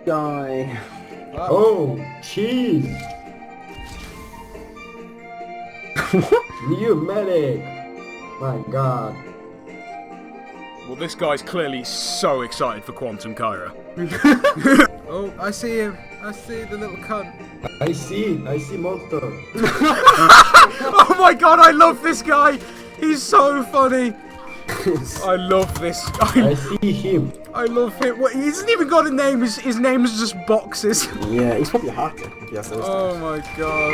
Die. Oh, cheese! New medic! My god. Well, this guy's clearly so excited for Quantum Caira. Oh, I see him. I see the little cunt. I see monster. Oh my god, I love this guy! He's so funny! I love this guy. I see him. I love him. What, he hasn't even got a name. His name is just Boxes. Yeah, he's probably a hacker. Yes, those Oh my god.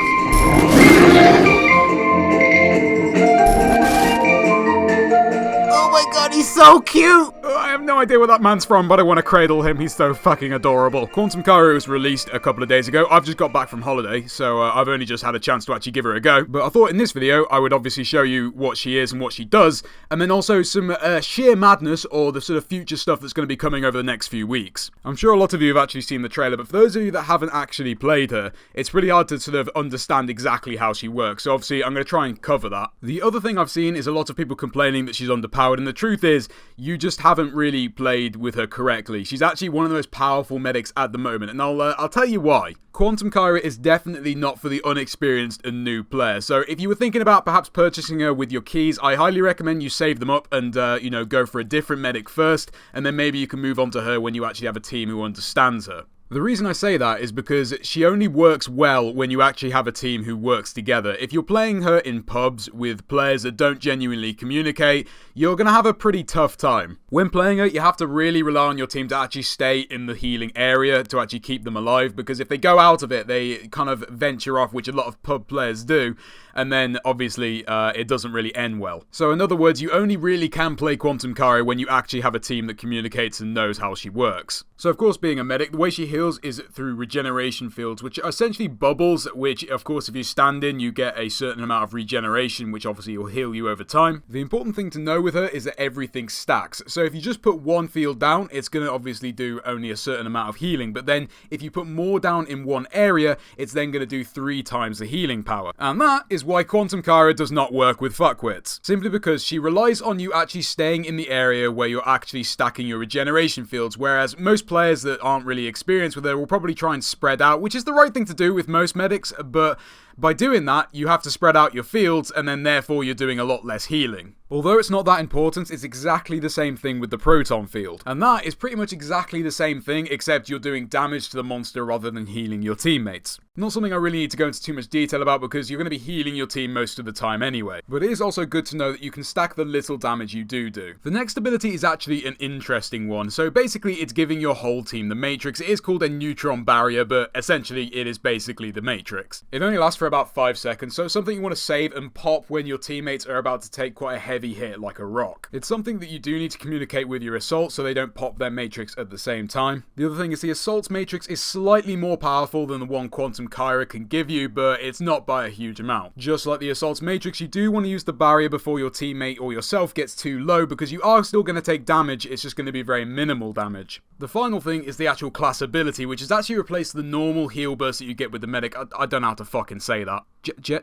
Oh my god, he's so cute! I have no idea where that man's from, but I want to cradle him. He's so fucking adorable. Quantum Caira was released a couple of days ago. I've just got back from holiday, so I've only just had a chance to actually give her a go. But I thought in this video, I would obviously show you what she is and what she does, and then also some sheer madness or the sort of future stuff that's going to be coming over the next few weeks. I'm sure a lot of you have actually seen the trailer, but for those of you that haven't actually played her, it's pretty hard to sort of understand exactly how she works. So obviously, I'm going to try and cover that. The other thing I've seen is a lot of people complaining that she's underpowered, and the truth is, you just haven't really played with her correctly. She's actually one of the most powerful medics at the moment, and I'll tell you why. Quantum Caira is definitely not for the unexperienced and new player. So if you were thinking about perhaps purchasing her with your keys, I highly recommend you save them up and, you know, go for a different medic first, and then maybe you can move on to her when you actually have a team who understands her. The reason I say that is because she only works well when you actually have a team who works together. If you're playing her in pubs with players that don't genuinely communicate, you're going to have a pretty tough time. When playing her, you have to really rely on your team to actually stay in the healing area to actually keep them alive, because if they go out of it, they kind of venture off, which a lot of pub players do, and then obviously it doesn't really end well. So in other words, you only really can play Quantum Caira when you actually have a team that communicates and knows how she works. So of course, being a medic, the way she heals is through regeneration fields, which are essentially bubbles, which of course if you stand in, you get a certain amount of regeneration, which obviously will heal you over time. The important thing to know with her is that everything stacks. So if you just put one field down, it's going to obviously do only a certain amount of healing, but then if you put more down in one area, it's then going to do 3 times the healing power. And that is why Quantum Caira does not work with fuckwits. Simply because she relies on you actually staying in the area where you're actually stacking your regeneration fields, whereas most players that aren't really experienced with her will probably try and spread out, which is the right thing to do with most medics, but by doing that, you have to spread out your fields, and then therefore you're doing a lot less healing. Although it's not that important, it's exactly the same thing with the proton field. And that is pretty much exactly the same thing, except you're doing damage to the monster rather than healing your teammates. Not something I really need to go into too much detail about because you're going to be healing your team most of the time anyway. But it is also good to know that you can stack the little damage you do. The next ability is actually an interesting one. So basically it's giving your whole team the Matrix. It is called a neutron barrier, but essentially it is basically the Matrix. It only lasts for about 5 seconds, so something you want to save and pop when your teammates are about to take quite a heavy hit like a rock. It's something that you do need to communicate with your assault so they don't pop their Matrix at the same time. The other thing is the assault's Matrix is slightly more powerful than the one Quantum Caira can give you, but it's not by a huge amount. Just like the assault's Matrix, you do want to use the barrier before your teammate or yourself gets too low, because you are still going to take damage, it's just going to be very minimal damage. The final thing is the actual class ability, which has actually replaced the normal heal burst that you get with the medic. I don't know how to fucking say that.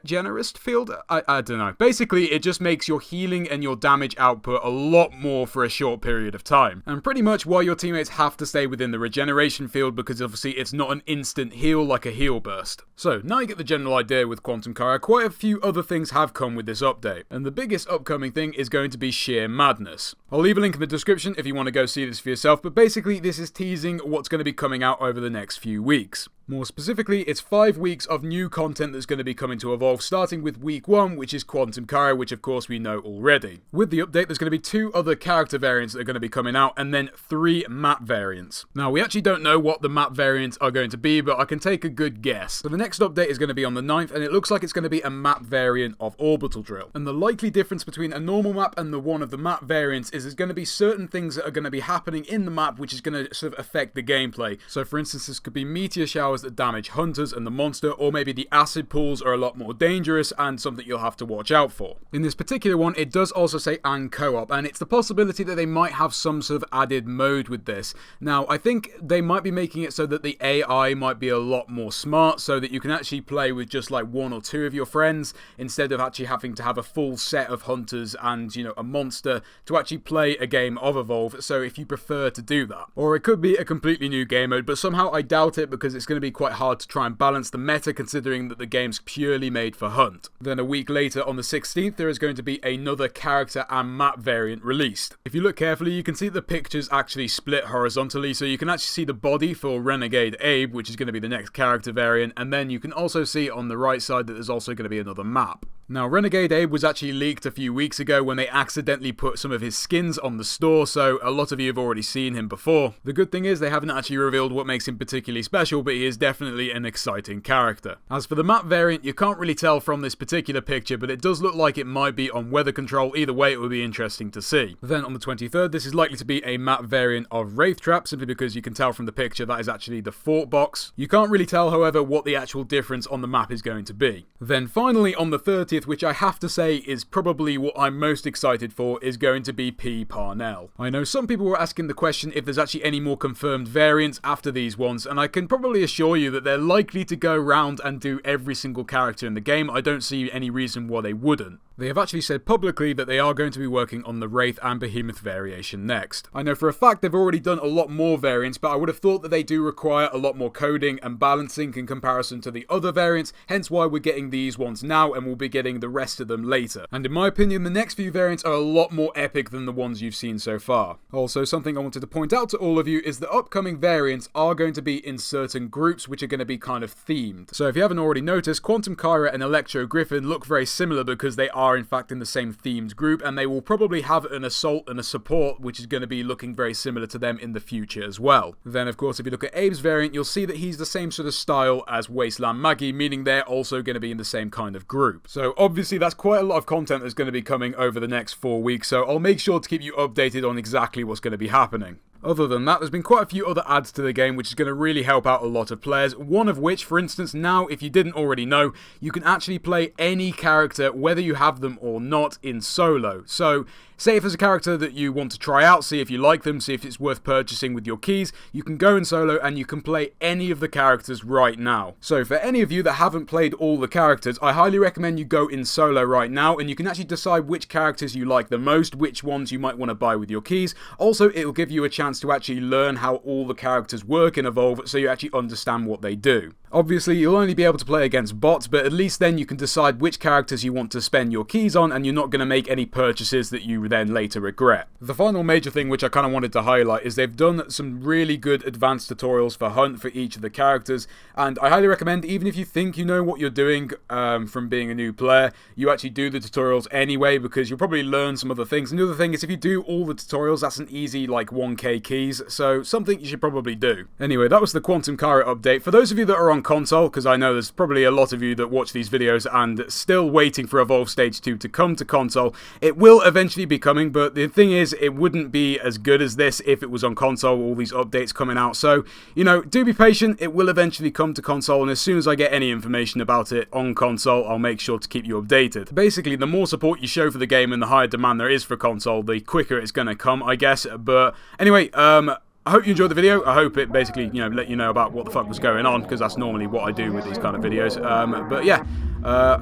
Generous field? I don't know. Basically, it just makes your healing and your damage output a lot more for a short period of time. And pretty much why your teammates have to stay within the regeneration field, because obviously it's not an instant heal like a heal burst. So, now you get the general idea with Quantum Caira. Quite a few other things have come with this update. And the biggest upcoming thing is going to be sheer madness. I'll leave a link in the description if you want to go see this for yourself, but basically this is teasing what's going to be coming out over the next few weeks. More specifically, it's 5 weeks of new content that's going to be coming to Evolve, starting with week 1, which is Quantum Caira, which of course we know already. With the update, there's going to be 2 other character variants that are going to be coming out, and then 3 map variants. Now, we actually don't know what the map variants are going to be, but I can take a good guess. So the next update is going to be on the 9th, and it looks like it's going to be a map variant of Orbital Drill. And the likely difference between a normal map and the one of the map variants is there's going to be certain things that are going to be happening in the map which is going to sort of affect the gameplay. So for instance, this could be meteor showers powers that damage hunters and the monster, or maybe the acid pools are a lot more dangerous and something you'll have to watch out for. In this particular one, it does also say and co-op, and it's the possibility that they might have some sort of added mode with this. Now, I think they might be making it so that the AI might be a lot more smart, so that you can actually play with just like one or two of your friends, instead of actually having to have a full set of hunters and, you know, a monster to actually play a game of Evolve, so if you prefer to do that. Or it could be a completely new game mode, but somehow I doubt it, because it's going to be quite hard to try and balance the meta, considering that the game's purely made for hunt. Then a week later, on the 16th, there is going to be another character and map variant released. If you look carefully, you can see the pictures actually split horizontally, so you can actually see the body for Renegade Abe, which is going to be the next character variant, and then you can also see on the right side that there's also going to be another map. Now, Renegade Abe was actually leaked a few weeks ago when they accidentally put some of his skins on the store, so a lot of you have already seen him before. The good thing is they haven't actually revealed what makes him particularly special, but he is definitely an exciting character. As for the map variant, you can't really tell from this particular picture, but it does look like it might be on weather control. Either way, it will be interesting to see. Then on the 23rd, this is likely to be a map variant of Wraith Trap, simply because you can tell from the picture that is actually the fort box. You can't really tell, however, what the actual difference on the map is going to be. Then finally, on the 30th, which I have to say is probably what I'm most excited for, is going to be P. Parnell. I know some people were asking the question if there's actually any more confirmed variants after these ones, and I can probably assure you that they're likely to go round and do every single character in the game. I don't see any reason why they wouldn't. They have actually said publicly that they are going to be working on the Wraith and Behemoth variation next. I know for a fact they've already done a lot more variants, but I would have thought that they do require a lot more coding and balancing in comparison to the other variants, hence why we're getting these ones now and we'll be getting the rest of them later. And in my opinion, the next few variants are a lot more epic than the ones you've seen so far. Also, something I wanted to point out to all of you is that upcoming variants are going to be in certain groups which are going to be kind of themed. So if you haven't already noticed, Quantum Caira and Electro Griffin look very similar because they are in fact in the same themed group, and they will probably have an assault and a support which is going to be looking very similar to them in the future as well. Then of course if you look at Abe's variant, you'll see that he's the same sort of style as Wasteland Maggie, meaning they're also going to be in the same kind of group. So obviously that's quite a lot of content that's going to be coming over the next 4 weeks, so I'll make sure to keep you updated on exactly what's going to be happening. Other than that, there's been quite a few other adds to the game which is going to really help out a lot of players. One of which, for instance, now, if you didn't already know, you can actually play any character, whether you have them or not, in solo. So, say if there's a character that you want to try out, see if you like them, see if it's worth purchasing with your keys, you can go in solo and you can play any of the characters right now. So for any of you that haven't played all the characters, I highly recommend you go in solo right now, and you can actually decide which characters you like the most, which ones you might want to buy with your keys. Also, it will give you a chance to actually learn how all the characters work in Evolve, so you actually understand what they do. Obviously, you'll only be able to play against bots, but at least then you can decide which characters you want to spend your keys on, and you're not going to make any purchases that you then later regret. The final major thing which I kind of wanted to highlight is they've done some really good advanced tutorials for Hunt for each of the characters, and I highly recommend, even if you think you know what you're doing from being a new player, you actually do the tutorials anyway, because you'll probably learn some other things. And the other thing is, if you do all the tutorials, that's an easy like 1k keys, so something you should probably do. Anyway, that was the Quantum Caira update. For those of you that are on console, because I know there's probably a lot of you that watch these videos and still waiting for Evolve Stage 2 to come to console, it will eventually be coming, but the thing is, it wouldn't be as good as this if it was on console, all these updates coming out. So, you know, do be patient, it will eventually come to console, and as soon as I get any information about it on console, I'll make sure to keep you updated. Basically, the more support you show for the game and the higher demand there is for console, the quicker it's going to come, I guess. But anyway, I hope you enjoyed the video. I hope it basically, you know, let you know about what the fuck was going on, because that's normally what I do with these kind of videos. But yeah,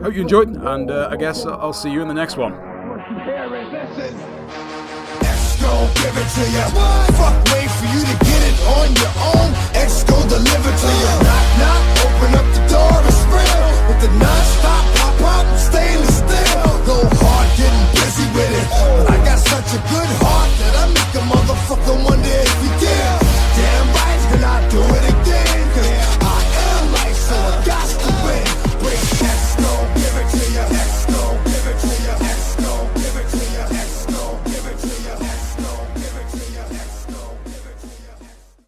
hope you enjoyed, and I guess I'll see you in the next one. Give it to ya. Fuck, wait for you to get it on your own. X gon' deliver to ya. Knock, knock, open up the door, it's real. With the non-stop pop, stainless steel. Go hard, getting busy with it. But I got such a good heart that I make a motherfucker